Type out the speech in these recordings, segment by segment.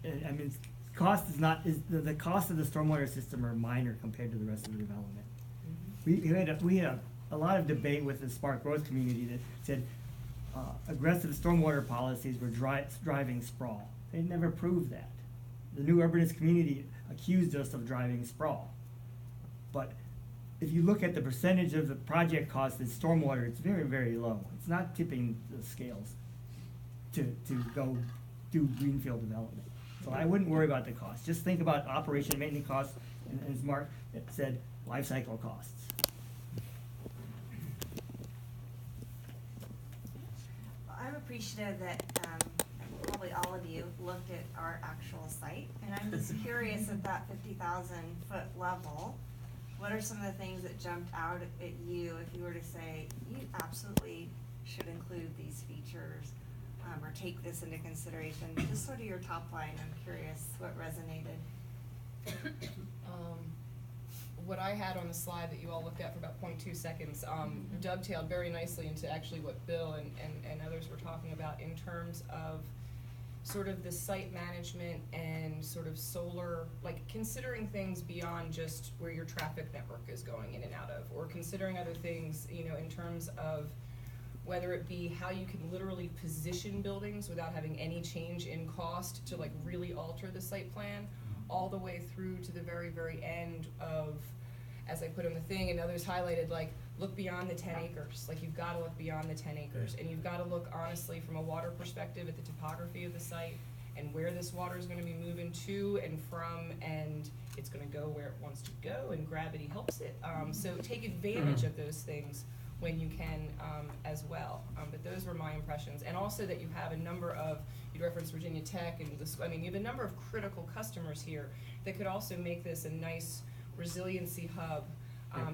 I mean, cost is not, the cost of the stormwater system are minor compared to the rest of the development. We had a lot of debate with the smart growth community that said, aggressive stormwater policies were driving sprawl. They never proved that. The new urbanist community accused us of driving sprawl. But if you look at the percentage of the project cost in stormwater, it's very, very low. It's not tipping the scales to go do greenfield development. So I wouldn't worry about the cost. Just think about operation and maintenance costs, and as Mark said, life cycle costs. I'm appreciative that probably all of you looked at our actual site, and I'm just curious at that 50,000 foot level, what are some of the things that jumped out at you if you were to say, you absolutely should include these features or take this into consideration? Just sort of your top line, I'm curious what resonated. What I had on the slide that you all looked at for about 0.2 seconds dovetailed very nicely into actually what Bill and others were talking about in terms of sort of the site management and sort of solar, like considering things beyond just where your traffic network is going in and out of, or considering other things, you know, in terms of whether it be how you can literally position buildings without having any change in cost to like really alter the site plan, all the way through to the very, very end of, as I put on the thing and others highlighted, like look beyond the 10 acres. Like you've got to look beyond the 10 acres, and you've got to look honestly from a water perspective at the topography of the site and where this water is going to be moving to and from, and it's going to go where it wants to go, and gravity helps it. So take advantage of those things when you can as well. But those were my impressions, and also that you have a number of, you referenced Virginia Tech, and this, I mean, you have a number of critical customers here that could also make this a nice resiliency hub.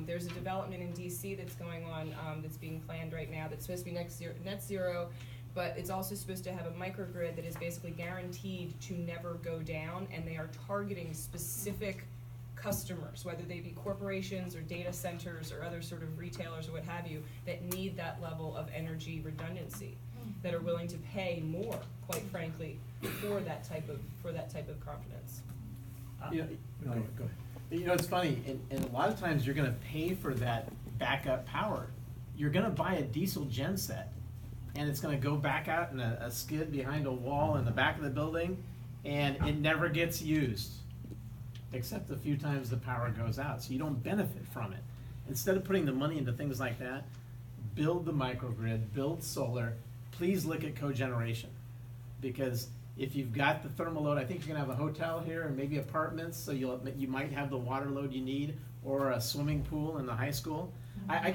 There's a development in DC that's going on that's being planned right now that's supposed to be net zero, but it's also supposed to have a microgrid that is basically guaranteed to never go down, and they are targeting specific customers, whether they be corporations or data centers or other sort of retailers or what have you, that need that level of energy redundancy, that are willing to pay more, quite frankly, for that type of confidence. Go ahead. You know, it's funny, and a lot of times you're going to pay for that backup power. You're going to buy a diesel genset, and it's going to go back out in a skid behind a wall in the back of the building, and it never gets used, except a few times the power goes out, so you don't benefit from it. Instead of putting the money into things like that, build the microgrid, build solar. Please look at cogeneration, because if you've got the thermal load, I think you're gonna have a hotel here and maybe apartments, so you might have the water load you need, or a swimming pool in the high school. I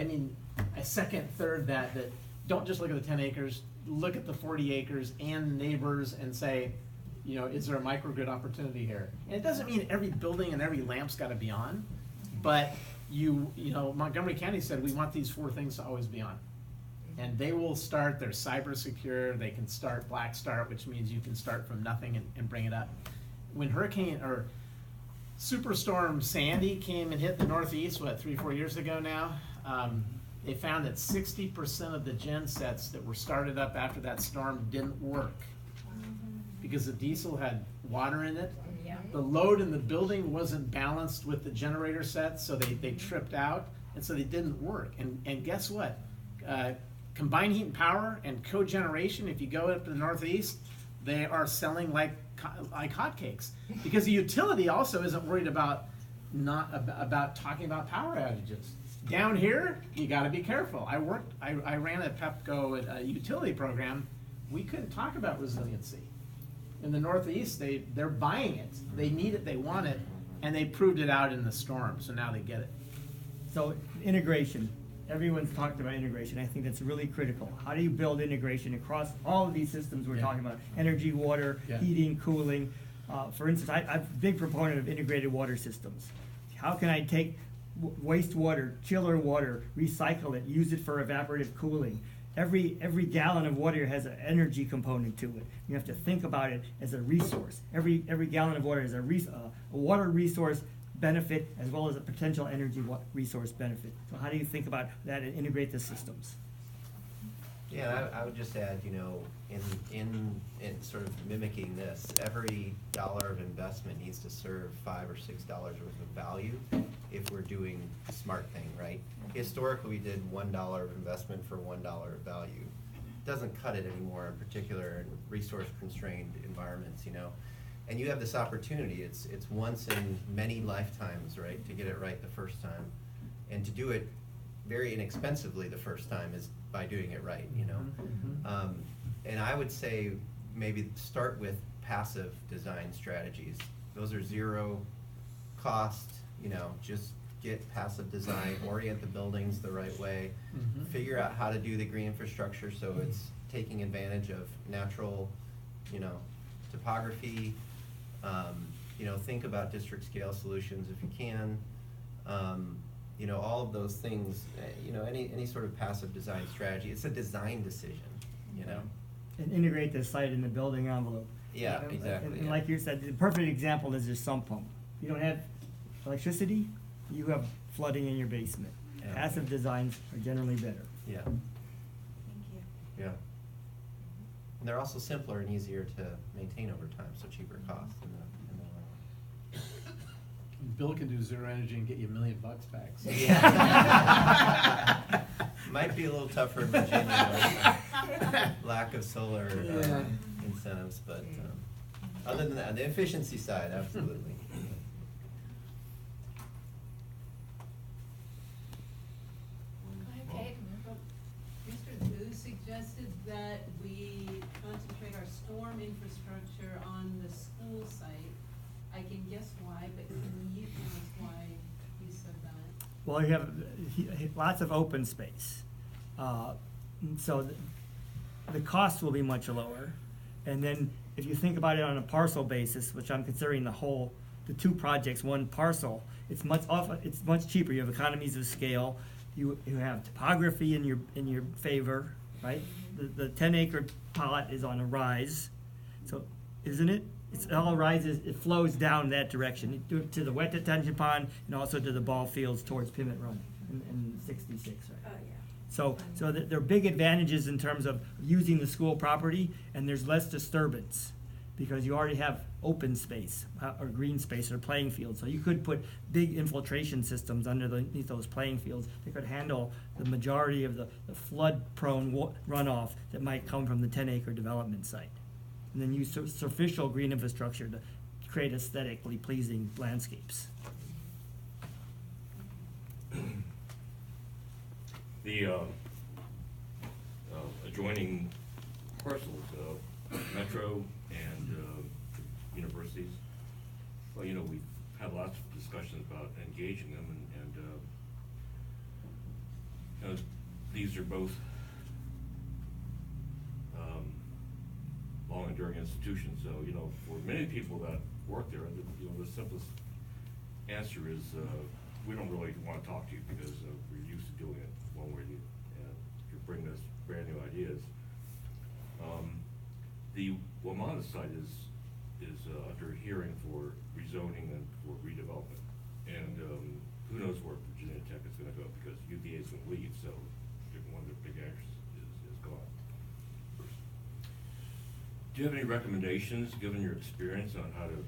mean, a second, third that don't just look at the 10 acres, look at the 40 acres and neighbors and say, you know, is there a microgrid opportunity here? And it doesn't mean every building and every lamp's gotta be on, but you know, Montgomery County said we want these 4 things to always be on. And they will start, they're cyber secure, they can start black start, which means you can start from nothing and bring it up. When Superstorm Sandy came and hit the Northeast, 3-4 years ago now, they found that 60% of the gen sets that were started up after that storm didn't work because the diesel had water in it. Yeah. The load in the building wasn't balanced with the generator sets, so they tripped out, and so they didn't work. And guess what? Combined heat and power and cogeneration, if you go up to the Northeast, they are selling like hotcakes, because the utility also isn't worried about talking about power outages. Down here, you got to be careful. I ran a Pepco utility program. We couldn't talk about resiliency. In the Northeast, they're buying it. They need it. They want it, and they proved it out in the storm. So now they get it. So integration. Everyone's talked about integration. I think that's really critical. How do you build integration across all of these systems we're talking about? Energy, water, heating, cooling. For instance, I'm a big proponent of integrated water systems. How can I take wastewater, chiller water, recycle it, use it for evaporative cooling? Every gallon of water has an energy component to it. You have to think about it as a resource. Every gallon of water is a water resource benefit as well as a potential energy resource benefit. So how do you think about that and integrate the systems? Yeah, I would just add, you know, in sort of mimicking this, every dollar of investment needs to serve $5 or $6 worth of value if we're doing the smart thing, right? Historically, we did $1 of investment for $1 of value. Doesn't cut it anymore, in particular in resource-constrained environments, you know? And you have this opportunity, it's once in many lifetimes, right, to get it right the first time. And to do it very inexpensively the first time is by doing it right, you know? And I would say maybe start with passive design strategies. Those are zero cost, you know, just get passive design, orient the buildings the right way, figure out how to do the green infrastructure so it's taking advantage of natural, you know, topography. You know, think about district scale solutions if you can. You know, all of those things, you know, any sort of passive design strategy, it's a design decision, you know? And integrate the site in the building envelope. Yeah, And- exactly, And yeah. like you said, the perfect example is your sump pump. You don't have electricity, you have flooding in your basement. Yeah. Passive designs are generally better. Yeah, Thank you. yeah. And they're also simpler and easier to maintain over time, so cheaper cost in the long run. Bill can do zero energy and get you $1 million back. So. Yeah. Might be a little tougher in Virginia, with lack of solar Yeah. incentives, but other than that, the efficiency side, absolutely. Okay, Mr. Booth suggested that we concentrate our storm infrastructure on the school site. I can guess why, but can you tell us why you said that? Well, you have lots of open space. So the cost will be much lower. And then if you think about it on a parcel basis, which I'm considering the two projects, one parcel, it's much cheaper. You have economies of scale. You have topography in your favor, right? The 10-acre plot is on a rise, so isn't it? It all rises. It flows down that direction to the wet detention pond and also to the ball fields towards Pivot Run in 66, right? Oh, yeah. So there are big advantages in terms of using the school property, and there's less disturbance because you already have open space or green space or playing fields. So you could put big infiltration systems underneath those playing fields that could handle the majority of the flood-prone runoff that might come from the 10-acre development site. And then use superficial green infrastructure to create aesthetically pleasing landscapes. The adjoining parcels of Metro and universities, well, you know, we've had lots of discussions about engaging them, and you know, these are both long enduring institutions, so, you know, for many people that work there, you know, the simplest answer is we don't really want to talk to you because we're used to doing it one way, and you're bringing us brand new ideas. The Wamana site is under hearing for rezoning and for redevelopment, and who knows where Virginia Tech is going to go because UVA is going to leave, so one of their big actors is gone. Do you have any recommendations, given your experience, on how to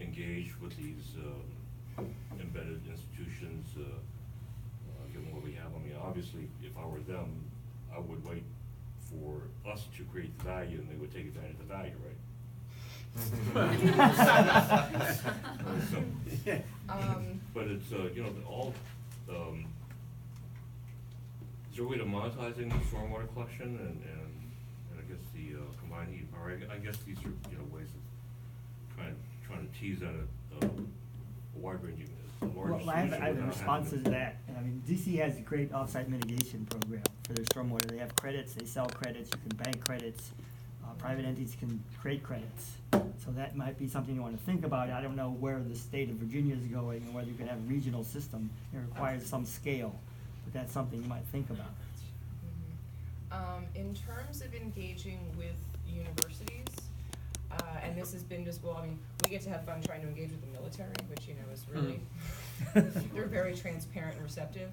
engage with these embedded institutions, given what we have? I mean, obviously, if I were them, I would wait for us to create the value, and they would take advantage of the value, right? But it's, you know, all, is there a way to monetizing the stormwater collection and I guess the combined heat and power? I guess these are, you know, ways of trying to tease out a wide ranging, large Well, I have solution a without response to having that. I mean, DC has a great offsite mitigation program for their stormwater. They have credits, they sell credits, you can bank credits, private entities can create credits. So that might be something you want to think about. I don't know where the state of Virginia is going and whether you could have a regional system. It requires some scale, but that's something you might think about. In terms of engaging with universities, and this has been just, well, I mean, we get to have fun trying to engage with the military, which, you know, is really, they're very transparent and receptive.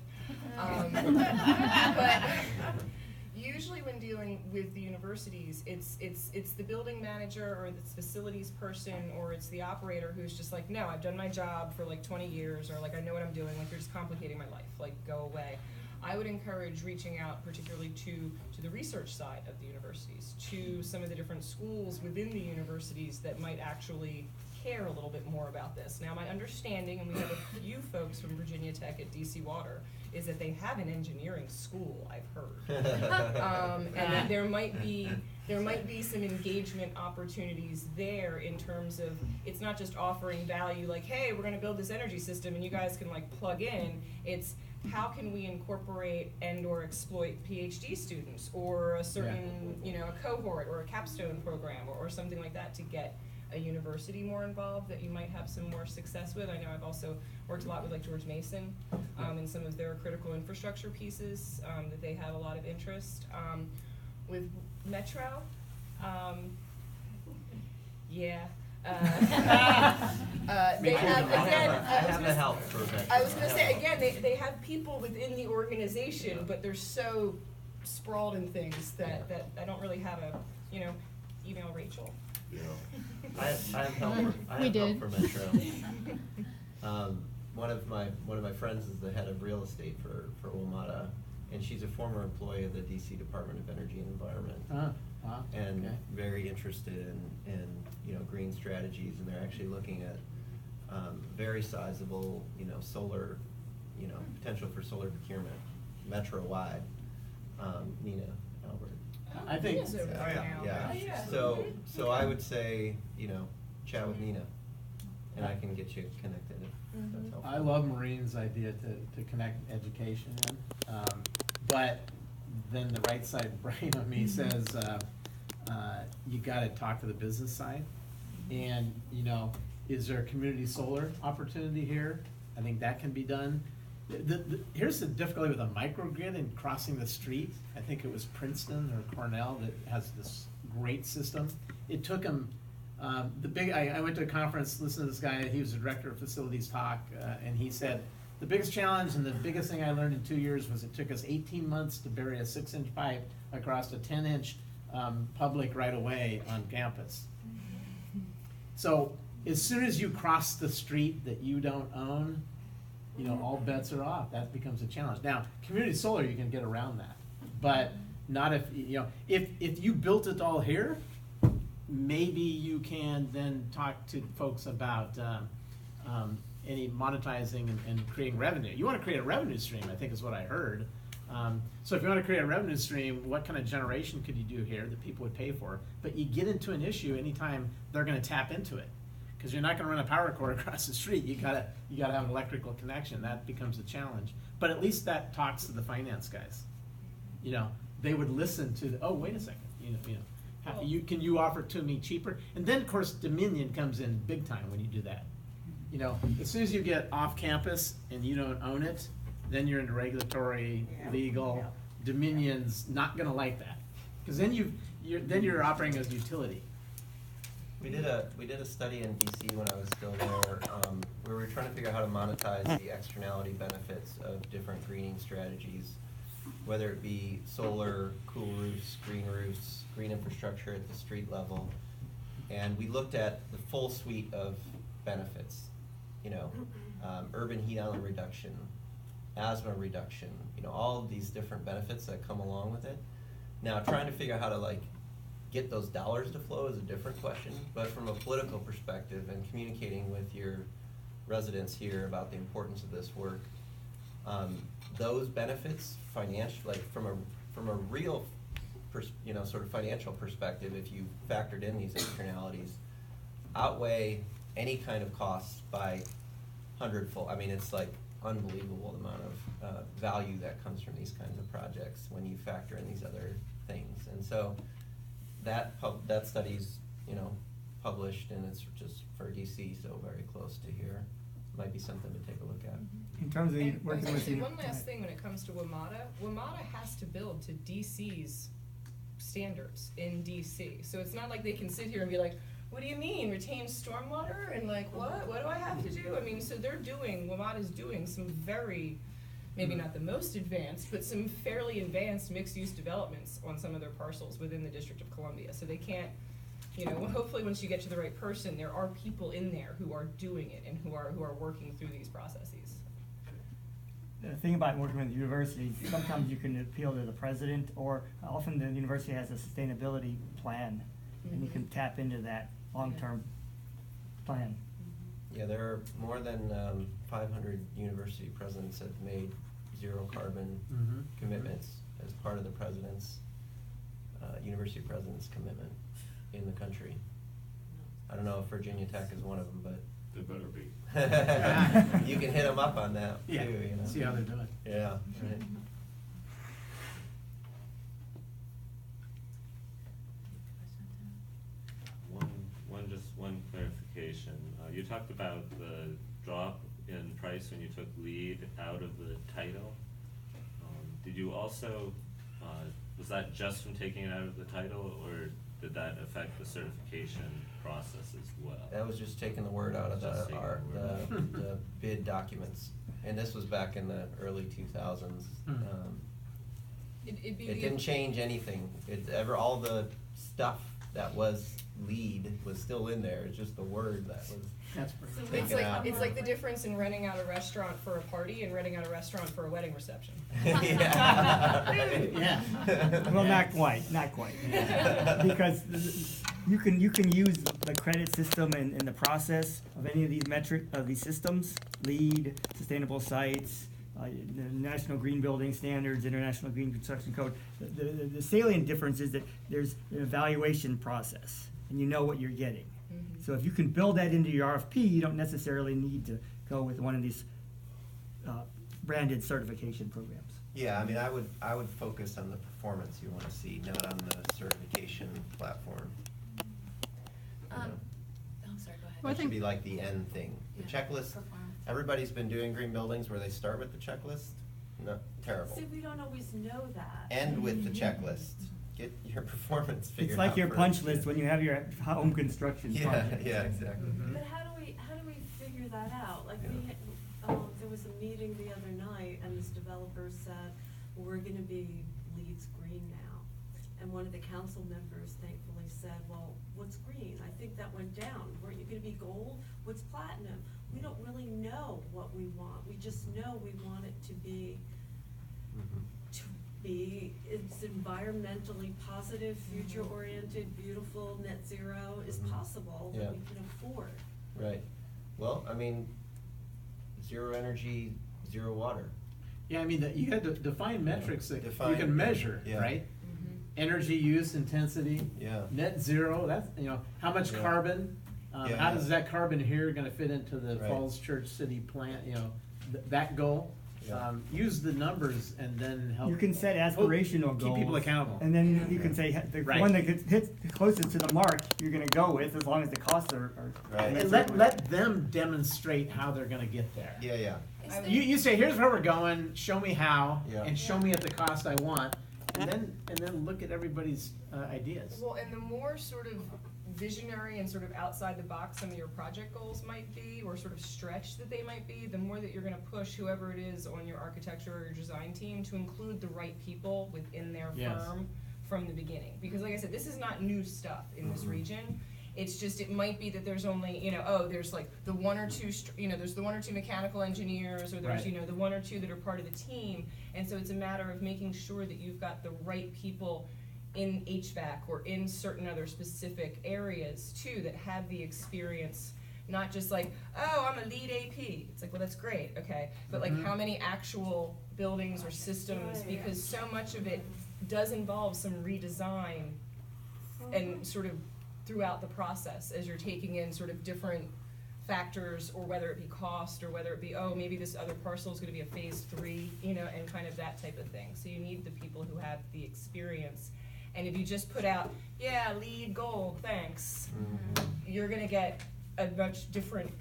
Usually when dealing with the universities, it's the building manager or it's facilities person or it's the operator who's just like, no, I've done my job for like 20 years, or like I know what I'm doing, like you're just complicating my life, like go away. I would encourage reaching out particularly to the research side of the universities, to some of the different schools within the universities that might actually care a little bit more about this. Now my understanding, and we have a few folks from Virginia Tech at DC Water, is that they have an engineering school, I've heard. And that there might be some engagement opportunities there in terms of, it's not just offering value like, hey, we're gonna build this energy system and you guys can like plug in. It's how can we incorporate and or exploit PhD students or a certain, you know, a cohort or a capstone program or something like that to get a university more involved that you might have some more success with. I know I've also worked a lot with like George Mason and some of their critical infrastructure pieces that they have a lot of interest. With Metro, yeah. They have, again, I have the help for Metro. I was gonna say, again, they have people within the organization, but they're so sprawled in things that I don't really have a, you know, email Rachel. Yeah. I have help for Metro. One of my friends is the head of real estate for WMATA, and she's a former employee of the DC Department of Energy and Environment. Wow. And Okay. very interested in you know, green strategies, and they're actually looking at very sizable, you know, solar, you know, potential for solar procurement metro-wide. Nina, Albert. I think- Nina's over there now. Yeah. Oh, yeah. So I would say, you know, chat with Nina, and I can get you connected if that's helpful. I love Maureen's idea to connect education in, but then the right side brain of me says, you gotta talk to the business side. And, you know, is there a community solar opportunity here? I think that can be done. Here's the difficulty with a microgrid and crossing the street. I think it was Princeton or Cornell that has this great system. It took them, I went to a conference, listened to this guy, he was the director of facilities talk, and he said, the biggest challenge and the biggest thing I learned in 2 years was it took us 18 months to bury a 6-inch pipe across a 10-inch public right of way on campus. So as soon as you cross the street that you don't own, you know, all bets are off. That becomes a challenge. Now, community solar, you can get around that, but not if, you know, if you built it all here, maybe you can then talk to folks about any monetizing and creating revenue. You want to create a revenue stream, I think is what I heard. So if you want to create a revenue stream, what kind of generation could you do here that people would pay for? But you get into an issue anytime they're going to tap into it, because you're not going to run a power cord across the street. You gotta have an electrical connection. That becomes a challenge. But at least that talks to the finance guys. You know, they would listen to oh, wait a second. Can you offer it to me cheaper? And then of course Dominion comes in big time when you do that. You know, as soon as you get off campus and you don't own it, then you're into regulatory, legal. Dominion's not going to like that, because then you're operating as a utility. We did a study in DC when I was still there, where we were trying to figure out how to monetize the externality benefits of different greening strategies, whether it be solar, cool roofs, green infrastructure at the street level. And we looked at the full suite of benefits, you know, urban heat island reduction, asthma reduction, you know, all of these different benefits that come along with it. Now, trying to figure out how to like get those dollars to flow is a different question, but from a political perspective and communicating with your residents here about the importance of this work, those benefits, like from a real, sort of financial perspective, if you factored in these externalities, outweigh any kind of costs by 100-fold. I mean, it's like unbelievable amount of value that comes from these kinds of projects when you factor in these other things. And so that study's, you know, published, and it's just for DC, so very close to here. Might be something to take a look at. In terms of And working with actually, you. one last thing when it comes to WMATA, WMATA has to build to DC's standards in DC. So it's not like they can sit here and be like, what do you mean, retain stormwater? And like, what do I have to do? I mean, so WMATA's doing some very maybe not the most advanced, but some fairly advanced mixed-use developments on some of their parcels within the District of Columbia. So they can't, you know, hopefully once you get to the right person, there are people in there who are doing it and who are working through these processes. The thing about working with universities, sometimes you can appeal to the president, or often the university has a sustainability plan, and you can tap into that long-term plan. Yeah, there are more than 500 university presidents that have made zero carbon commitments as part of the president's, university president's commitment in the country. I don't know if Virginia Tech is one of them, but There better be. you can hit them up on that too, Yeah, you know. see how they're doing. Yeah, right. One clarification. You talked about the drop in price when you took lead out of the title. Did you also, was that just from taking it out of the title, or did that affect the certification process as well? That was just taking the word out of Just taking the word. the bid documents, and this was back in the early 2000s. It'd be It didn't change anything. All the stuff that was lead was still in there. It's just the word that was. That's pretty. So Take It's it like, out. it's like the difference in renting out a restaurant for a party and renting out a restaurant for a wedding reception. Yeah. Yeah. Well, not quite, because you can use the credit system and the process of any of these systems, LEED, sustainable sites, the National Green Building Standards, International Green Construction Code. The salient difference is that there's an evaluation process, and you know what you're getting. So if you can build that into your RFP, you don't necessarily need to go with one of these branded certification programs. Yeah, I mean, I would focus on the performance you want to see, not on the certification platform. You know? I'm sorry, go ahead. Well, I That should think- be like the end thing. The Yeah. checklist, Performance. everybody's been doing green buildings where they start with the checklist. No, terrible. See, we don't always know that. End with the checklist. Get your performance figured out. It's like your first. punch list when you have your home construction Yeah, project. yeah, exactly. But how do we figure that out? Like, Yeah. there was a meeting the other night, and this developer said, well, we're gonna be LEED's green now. And one of the council members thankfully said, well, what's green? I think that went down. Weren't you gonna be gold? What's platinum? We don't really know what we want. We just know we want it to be, it's environmentally positive, future-oriented, beautiful, net zero is possible, Yeah. that we can afford. Right. Well, I mean, zero energy, zero water. Yeah, I mean, you had to define metrics that you Define, can measure, yeah. right? Energy use intensity. Yeah. Net zero, that's, how much Yeah. carbon, Yeah, how yeah. does that carbon here gonna fit into the Right. Falls Church City plan, that goal? Yeah. Use the numbers and then help. You can set aspirational goals. Keep people accountable. And then you can say, the Right. one that hits closest to the mark, you're gonna go with, as long as the costs are. Right. And let them demonstrate how they're gonna get there. Yeah, yeah. I would- You say, here's where we're going, show me how, Yeah. and show me at the cost I want, and then look at everybody's ideas. Well, and the more sort of visionary and sort of outside the box some of your project goals might be, or sort of stretched that they might be, the more that you're gonna push whoever it is on your architecture or your design team to include the right people within their Yes. firm from the beginning. Because like I said, this is not new stuff in this region. It's just, it might be that there's only, there's like the one or two, there's the one or two mechanical engineers, or there's, Right. the one or two that are part of the team. And so it's a matter of making sure that you've got the right people in HVAC or in certain other specific areas too, that have the experience, not just like, oh, I'm a lead AP. It's like, well, that's great, okay. But like, how many actual buildings or systems, because so much of it does involve some redesign and sort of throughout the process as you're taking in sort of different factors, or whether it be cost, or whether it be, oh, maybe this other parcel is gonna be a phase 3, and kind of that type of thing. So you need the people who have the experience. And if you just put out, yeah, lead gold, thanks, you're gonna get a much different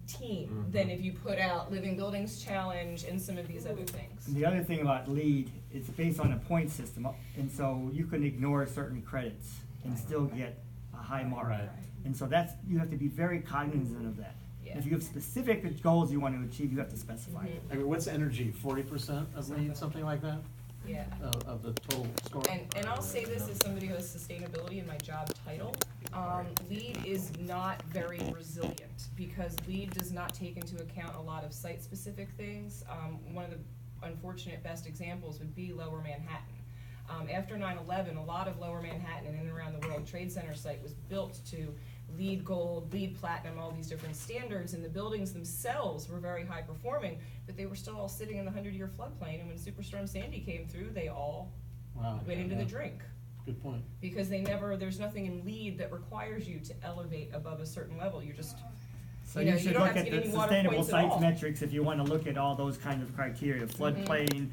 team than if you put out Living Buildings Challenge and some of these other things. And the other thing about LEED, it's based on a point system, and so you can ignore certain credits and still get a high mark. Right. And so you have to be very cognizant of that. Yeah. If you have specific goals you want to achieve, you have to specify it. I mean, what's energy, 40% of LEED, something like that, Yeah. of the total score? And I'll say this as somebody who has sustainability in my job title, LEED is not very resilient, because LEED does not take into account a lot of site-specific things. One of the unfortunate best examples would be Lower Manhattan. After 9/11, a lot of Lower Manhattan and in and around the World Trade Center site was built to LEED Gold, LEED Platinum, all these different standards, and the buildings themselves were very high performing, but they were still all sitting in the 100-year floodplain, and when Superstorm Sandy came through, they all Wow. went into the Yeah. drink. Good point. Because there's nothing in LEED that requires you to elevate above a certain level, you're just, So you know, you you should don't look have at to the get any water sustainable points at sites all. metrics if you want to look at all those kinds of criteria, floodplain,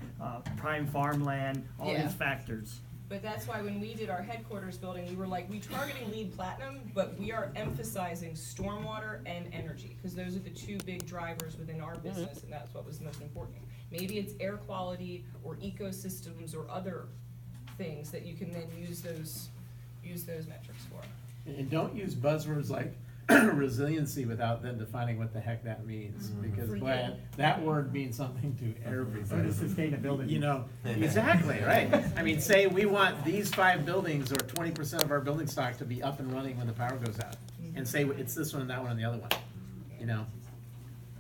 prime farmland, all Yeah. these factors. But that's why when we did our headquarters building, we were like, we targeting LEED Platinum, but we are emphasizing stormwater and energy, because those are the two big drivers within our business, and that's what was most important. Maybe it's air quality or ecosystems or other things that you can then use those metrics for. And don't use buzzwords like resiliency without then defining what the heck that means, because For boy, you. that word means something to So everybody. does sustainability. You know, exactly, right? I mean, say we want these 5 buildings or 20% of our building stock to be up and running when the power goes out, and say it's this one and that one and the other one, you know?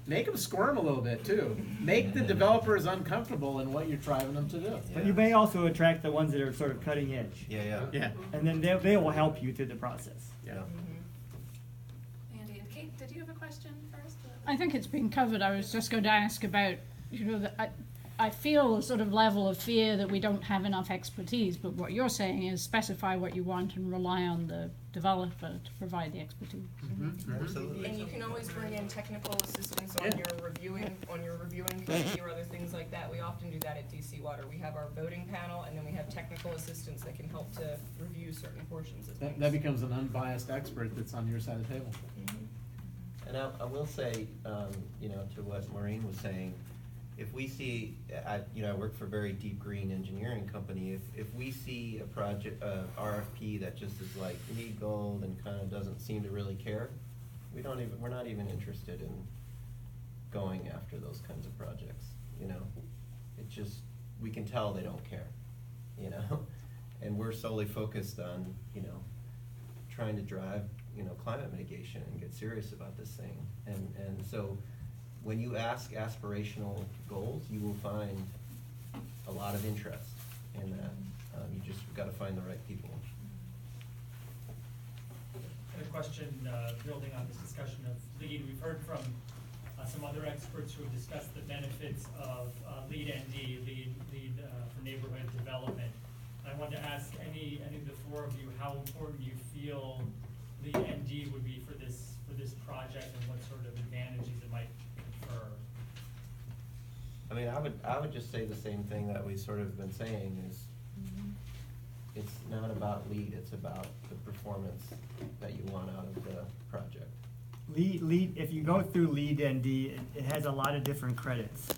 Make them squirm a little bit too. Make the developers uncomfortable in what you're driving them to do. But you may also attract the ones that are sort of cutting edge. Yeah. Yeah, And then they will help you through the process. yeah. Andy and Kate, did you have a question first? I think it's been covered. I was just going to ask about, you know, I feel a sort of level of fear that we don't have enough expertise, but what you're saying is specify what you want and rely on the developer to provide the expertise. Absolutely. And you can always bring in technical assistance on Yeah. your reviewing committee or other things like that. We often do that at DC Water. We have our voting panel, and then we have technical assistants that can help to review certain portions of things. That becomes an unbiased expert that's on your side of the table. And I will say, you know, to what Maureen was saying, if we see, I work for a very deep green engineering company, if we see a project, RFP that just is like LEED Gold and kind of doesn't seem to really care, we're not even interested in going after those kinds of projects, you know? It just, we can tell they don't care, you know? And we're solely focused on, you know, trying to drive, you know, climate mitigation and get serious about this thing. And so when you ask aspirational goals, you will find a lot of interest in that. You just gotta find the right people. And a question, building on this discussion of LEED, we've heard from some other experts who have discussed the benefits of LEED ND, LEED for neighborhood development. I wanted to ask any of the 4 of you how important you feel LEED ND would be for this project, and what sort of advantages it might confer. I mean, I would just say the same thing that we sort of been saying is, it's not about LEED, it's about the performance that you want out of the project. LEED, if you go through LEED ND, it has a lot of different credits.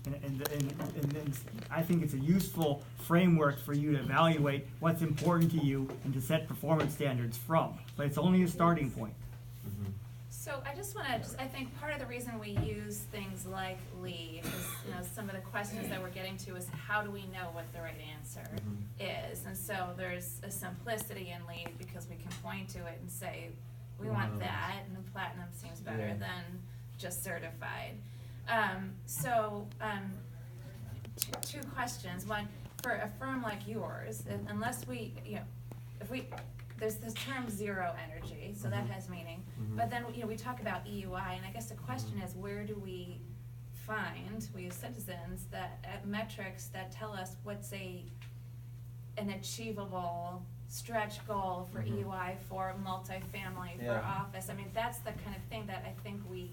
And then I think it's a useful framework for you to evaluate what's important to you and to set performance standards from. But it's only a starting point. So I just want to, I think part of the reason we use things like LEED is, you know, some of the questions that we're getting to is how do we know what the right answer is? And so there's a simplicity in LEED because we can point to it and say, we want that, and the platinum seems better than just certified. Two questions. One, for a firm like yours, unless we, you know, there's this term zero energy, so that has meaning. But then, you know, we talk about EUI, and I guess the question is, where do we find, we as citizens, that metrics that tell us what's an achievable stretch goal for EUI, for multifamily, for office? I mean, that's the kind of thing that I think we,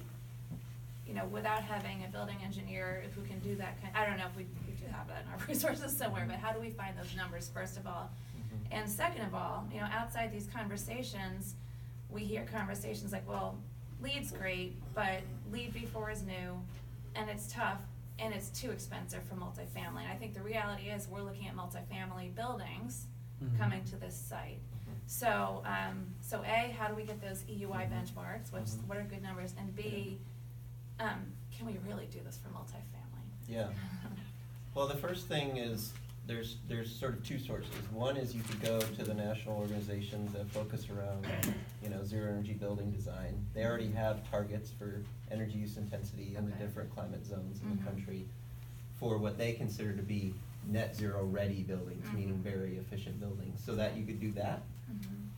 you know, without having a building engineer who can do that I don't know if we do have that in our resources somewhere, but how do we find those numbers, first of all? And second of all, you know, outside these conversations, we hear conversations like, well, LEED's great, but LEED V4 is new, and it's tough, and it's too expensive for multifamily. And I think the reality is we're looking at multifamily buildings coming to this site. So, A, how do we get those EUI benchmarks, what are good numbers, and B, can we really do this for multifamily? Yeah. Well, the first thing is, there's sort of two sources. One is you could go to the national organizations that focus around, zero energy building design. They already have targets for energy use intensity in the different climate zones in the country for what they consider to be net zero ready buildings, meaning very efficient buildings, so that you could do that.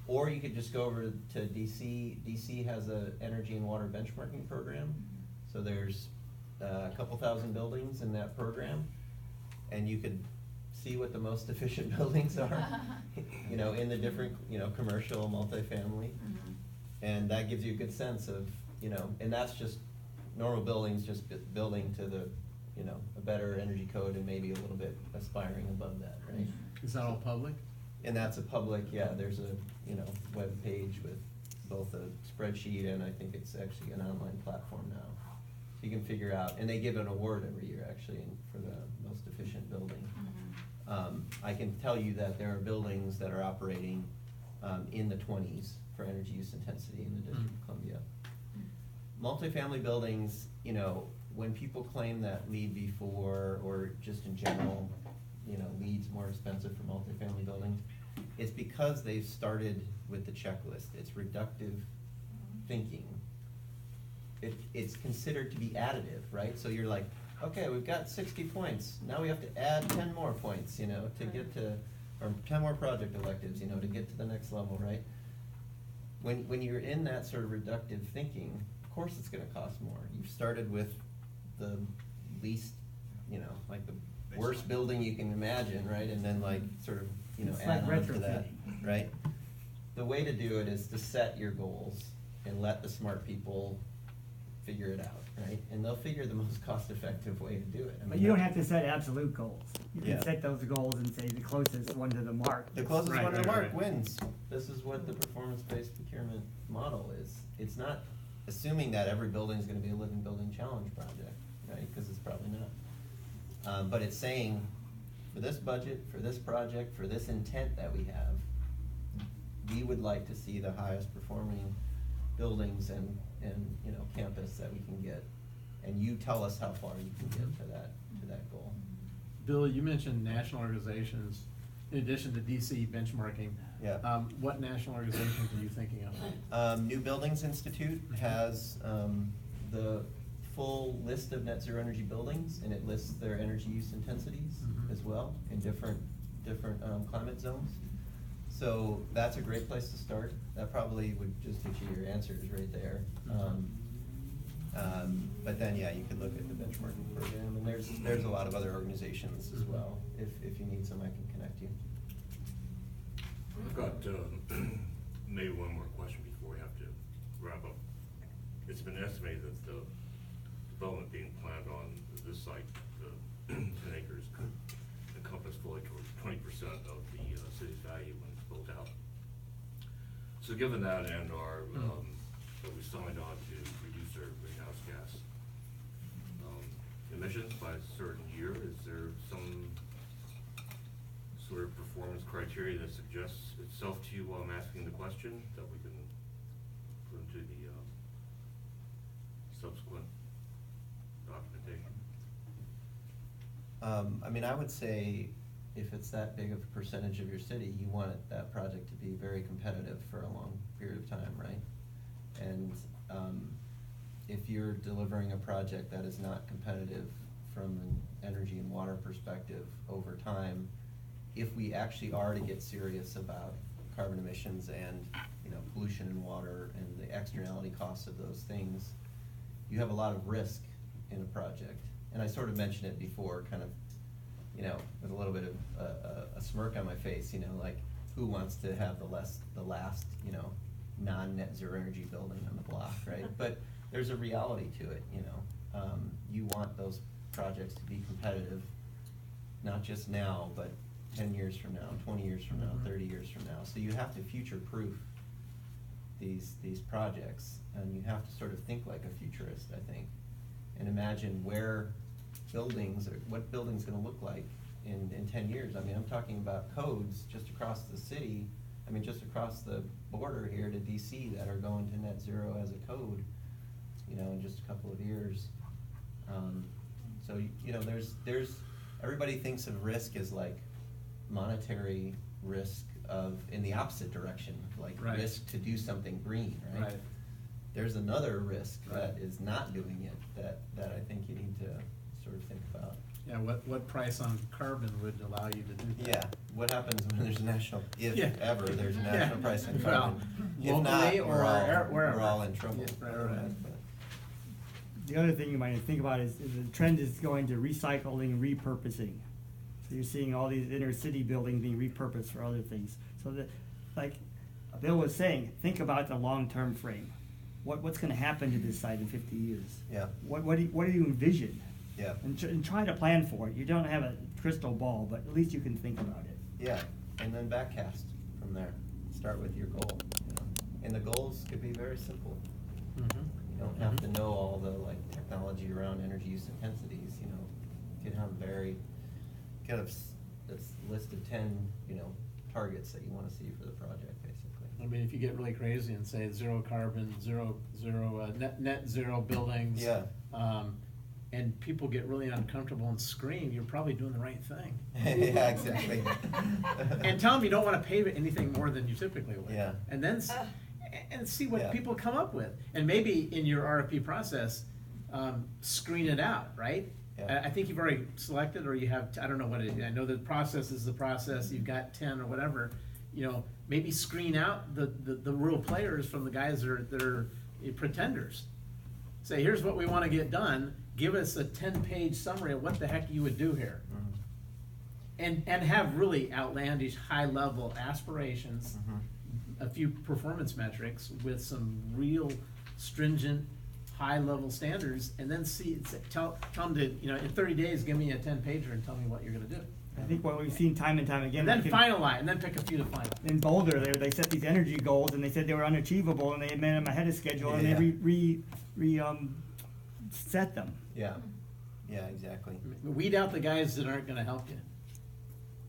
Or you could just go over to DC. DC has a energy and water benchmarking program. So there's a couple thousand buildings in that program, and you could see what the most efficient buildings are, in the different, commercial, multifamily. And that gives you a good sense of, and that's just normal buildings, just building to the, a better energy code and maybe a little bit aspiring above that, right? Is that all public? And that's a public, there's a, web page with both a spreadsheet and I think it's actually an online platform now. So you can figure out, and they give an award every year actually for the most efficient building. I can tell you that there are buildings that are operating in the 20s for energy use intensity in the District of Columbia. Multifamily buildings, when people claim that LEED before, or just in general, LEED's more expensive for multifamily buildings, it's because they've started with the checklist. It's reductive thinking. It's considered to be additive, right? So you're like, okay, we've got 60 points. Now we have to add 10 more points, to get to, or 10 more project electives, to get to the next level, right? When you're in that sort of reductive thinking, of course it's gonna cost more. You've started with the least, like the worst building you can imagine, right? And then sort of, It's add like on to that, retrofitting. right? The way to do it is to set your goals and let the smart people figure it out, right? And they'll figure the most cost-effective way to do it. But you don't have to set absolute goals. You can Yeah. set those goals and say the closest one to the mark. The closest Right, one to the right, mark right. wins. This is what the performance-based procurement model is. It's not assuming that every building is gonna be a living building challenge project, right? Because it's probably not. But it's saying, for this budget, for this project, for this intent that we have, we would like to see the highest performing buildings and campus that we can get. And you tell us how far you can get to that goal. Bill, you mentioned national organizations, in addition to DC benchmarking. Yeah. What national organizations are you thinking of? New Buildings Institute has the full list of net zero energy buildings, and it lists their energy use intensities as well in different climate zones. So that's a great place to start. That probably would just get you your answers right there. But then, you could look at the benchmarking program, and there's a lot of other organizations as well. If you need some, I can connect you. I've got maybe one more question before we have to wrap up. It's been estimated that the development being planned on this site, the 10 acres, could encompass fully towards 20% of the city's value when it's built out. So given that and our, that we signed on to reduce our greenhouse gas emissions by a certain year, is there some sort of performance criteria that suggests itself to you while I'm asking the question that we can put into the subsequent documentation? I would say if it's that big of a percentage of your city, you want that project to be very competitive for a long period of time, right? And if you're delivering a project that is not competitive from an energy and water perspective over time, if we actually are to get serious about carbon emissions and pollution in water and the externality costs of those things, you have a lot of risk in a project. And I sort of mentioned it before, kind of, with a little bit of a smirk on my face, like who wants to have the last, non-net zero energy building on the block, right? But there's a reality to it, you want those projects to be competitive, not just now, but 10 years from now, 20 years from now, 30 years from now. So you have to future-proof these projects, and you have to sort of think like a futurist, I think, and imagine where buildings, or what building's gonna look like in 10 years. I'm talking about codes just across the city, just across the border here to DC that are going to net zero as a code, you know, in just a couple of years. So, you know, there's, everybody thinks of risk as like monetary risk of, in the opposite direction, like Right. risk to do something green, right? Right. There's another risk Right. that is not doing it, that I think you need to sort of think about. Yeah, what price on carbon would allow you to do that? Yeah, what happens when there's a national, if Yeah. ever there's a Yeah. national price on Well, carbon? If locally not, or we're wherever. all in trouble. Yeah, right. But- The other thing you might think about is the trend is going to recycling and repurposing. So you're seeing all these inner city buildings being repurposed for other things. So that, like Bill was saying, think about the long-term frame. What's gonna happen to this site in 50 years? Yeah, What do you envision? yeah, And try to plan for it. You don't have a crystal ball, but at least you can think about it. yeah, and then backcast from there. Start with your goal, you know, and the goals could be very simple. Mhm. You don't have to know all the like technology around energy use intensities, you know. You can have very, kind of this list of 10, you know, targets that you wanna see for the project, basically. I mean, if you get really crazy and say zero carbon, net zero buildings. Yeah. And people get really uncomfortable and scream, you're probably doing the right thing. Yeah, exactly. And tell them you don't wanna pay anything more than you typically would. Yeah. And then, and see what Yeah. people come up with. And maybe in your RFP process, screen it out, right? Yeah. I think you've already selected, or you have, I don't know what it is, I know the process is the process, you've got 10 or whatever. You know, maybe screen out the real players from the guys that are pretenders. Say, here's what we wanna get done, give us a 10-page summary of what the heck you would do here. Mhm. And have really outlandish, high-level aspirations, Mhm. a few performance metrics with some real stringent, high-level standards, and then tell them to, you know, in 30 days, give me a 10-pager and tell me what you're gonna do. I think what we've seen time and time again. And then like in- finalize, and then pick a few to final. In Boulder, they set these energy goals and they said they were unachievable and they made them ahead of schedule and they set them. Yeah, yeah, exactly. Weed out the guys that aren't gonna help you.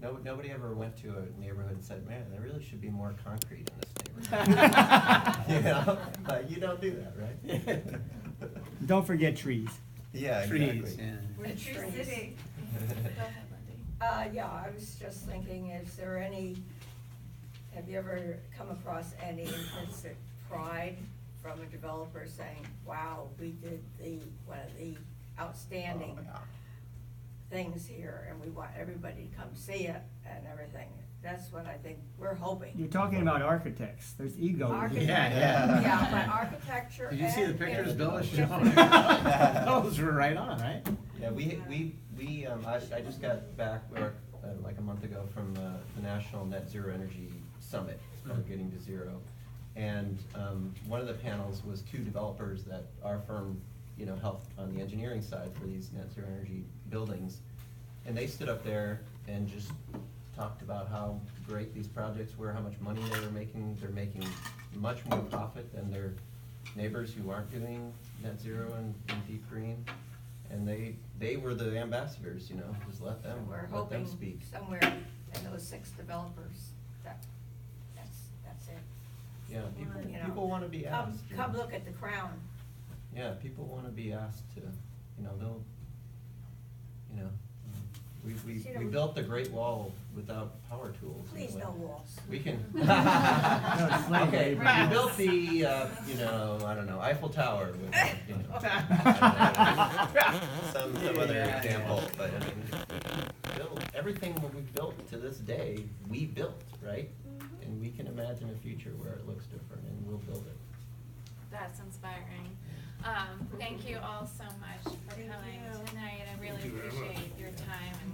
Nobody ever went to a neighborhood and said, man, there really should be more concrete in this neighborhood. You know, but you don't do that, right? Don't forget trees. Yeah, Trees, exactly. yeah. We're a tree city. Go ahead, Lindy. Yeah, I was just thinking, have you ever come across any intrinsic pride from a developer saying, wow, we did one of the outstanding Oh, yeah. things here, and we want everybody to come see it and everything? That's what I think we're hoping. You're talking about architects. There's ego. Architecture, Yeah. yeah, but architecture. Did you see the and- pictures and Bill was different- showing? Those were right on, right? Yeah, I just got back, like a month ago from the National Net Zero Energy Summit. It's called Getting to Zero. And one of the panels was 2 developers that our firm, you know, helped on the engineering side for these net zero energy buildings. And they stood up there and just talked about how great these projects were, how much money they were making. They're making much more profit than their neighbors who aren't doing net zero and deep green. And they were the ambassadors, you know, just let them We're speak. hoping somewhere in those 6 developers, that's it. Yeah, You know, people wanna be asked. you Come know. look at the crown. Yeah, people wanna be asked to, you know, they'll, you know, we See, built the Great Wall without power tools. in a Please, way. no walls. We can. it's slave Okay, labor. we built the, you know, I don't know, Eiffel Tower with, you know, some other example, but I mean, everything that we built to this day, we built, right? And we can imagine a future where it looks different and we'll build it. That's inspiring. Thank you all so much for coming tonight. I really Thank you very much. appreciate your time and